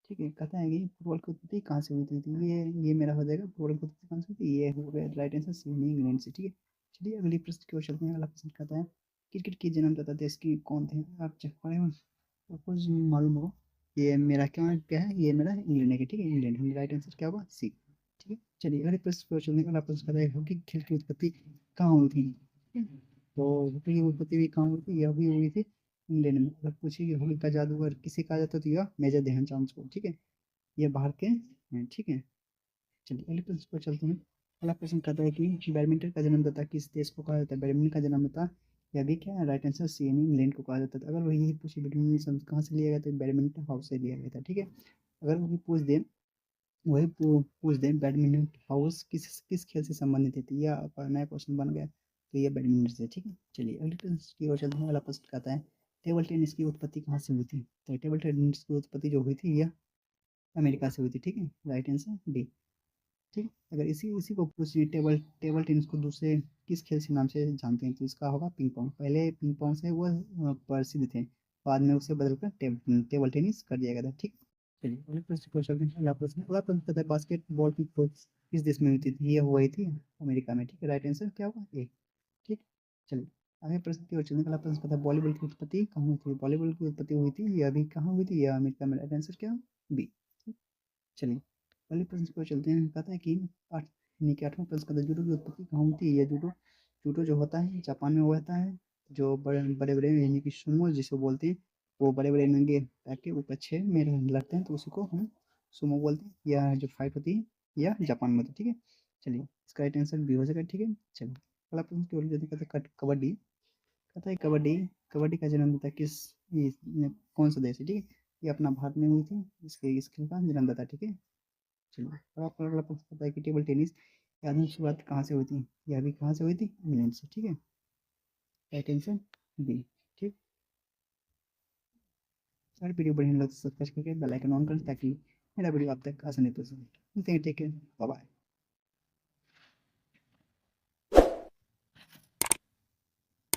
ठीक है, कहता है कि फुटबॉल की उत्पत्ति कहाँ से हुई थी, तो ये मेरा हो जाएगा, फुटबॉल की उत्पत्ति कहाँ से हुई थी, ये हो गया राइट आंसर, सिडनी इंग्लैंड से। ठीक है, चलिए अगली प्रश्न की ओर चलते हैं। अगला प्रश्न कहता है क्रिकेट की जन्मदाता देश की कौन थे, आप चेक करें आपको मालूम होगा। ये मेरा क्या है, ये मेरा इंग्लैंड है, ठीक है, इंग्लैंड, राइट आंसर क्या होगा, सी। ठीक है, चलिए अगले प्रश्न की ओर चलते हैं। अगला प्रश्न कहता है हॉकी खेल की उत्पत्ति कहाँ हुई थी, ठीक है? तो हॉकी की उत्पत्ति भी कहाँ हुई थी, यह भी हुई थी इंग्लैंड में। अगर पूछिए कि हॉकी का जादूगर किसे कहा जाता है, तो यह मेजर ध्यानचंद को। ठीक है, ये बाहर के हैं। ठीक है, चलिए अगले प्रश्न पर चलते हैं। अगला प्रश्न कहता है कि बैडमिंटन का जन्मदाता किस देश को कहा जाता है, बैडमिंटन का जन्मदाता, यह भी क्या है, राइट आंसर सी यानी इंग्लैंड को कहा जाता था। अगर वही पूछे बैडमिंटन शब्द कहाँ से लिया गया, तो बैडमिंटन हाउस से लिया गया था। ठीक है, अगर वही पूछ दें बैडमिंटन हाउस किस किस खेल से संबंधित है, तो यह नया क्वेश्चन बन गया, तो ये बैडमिंटन से। ठीक है, चलिए अगले प्रश्न की ओर चलते हैं। अगला प्रश्न कहता है टेबल टेनिस की उत्पत्ति कहाँ से हुई थी, तो टेबल टेनिस की उत्पत्ति जो हुई थी यह अमेरिका से हुई थी। ठीक है, राइट आंसर डी। ठीक है, अगर इसी इसी को पूछिए टेबल टेबल टेनिस को दूसरे किस खेल के नाम से जानते हैं, तो इसका होगा पिंग पोंग। पहले पिंग पोंग से वो प्रसिद्ध थे, बाद में उसे बदलकर टेबल टेनिस कर दिया गया था। ठीक, चलिए अगले प्रश्न को चलते हैं। अगला प्रश्न कहता है बास्केटबॉल की खोज किस देश में हुई थी, ये हुई थी अमेरिका में। ठीक है, राइट आंसर क्या होगा, ए। ठीक, चलिए आगे प्रश्न की ओर चलने का। अगला प्रश्न कहता है बॉलीवुड की उत्पत्ति कहाँ हुई थी, बॉलीवुड की उत्पत्ति हुई थी, यह भी कहाँ हुई थी, यह अमेरिका में। राइट आंसर क्या, बी। चलिए अगले प्रश्न की ओर चलते हैं। कहता है कि आठ यानी कि आठवां प्रश्न कहता है जूडो की उत्पत्ति कहाँ होती है, ये जूडो जूडो जो होता है जापान में होता है। जो बड़े बड़े बड़े यानी कि सुमो जिसको बोलते हैं, वो बड़े बड़े नंगे पैके ऊपर छः में लगते हैं, तो उसी को हम सुमो बोलते हैं। यह जो फाइट होती है यह जापान में होती है। ठीक है, चलिए इसका राइट आंसर भी हो जाएगा। ठीक है, चलिए अगला प्रश्न की ओर चलते हैं। कहता है कबड्डी, कहता है कबड्डी कबड्डी का जन्मदाता कौन सा देश है। ठीक है, ये अपना भारत में हुई थी, इसके इस खेल का जन्मदाता। ठीक है, चलिए अब आपको अगला प्रश्न पता है कि टेबल टेनिस की आधुनिक शुरुआत कहाँ से हुई थी, यह भी कहाँ से हुई थी, इंग्लैंड से। ठीक है, राइट आंसर बी। ठीक, सारी वीडियो बढ़िया लगे तो सब्सक्राइब करके बेल आइकन ऑन करें, ताकि मेरा वीडियो आप तक आसानी से पहुंचे। ठीक है, बाय बाय।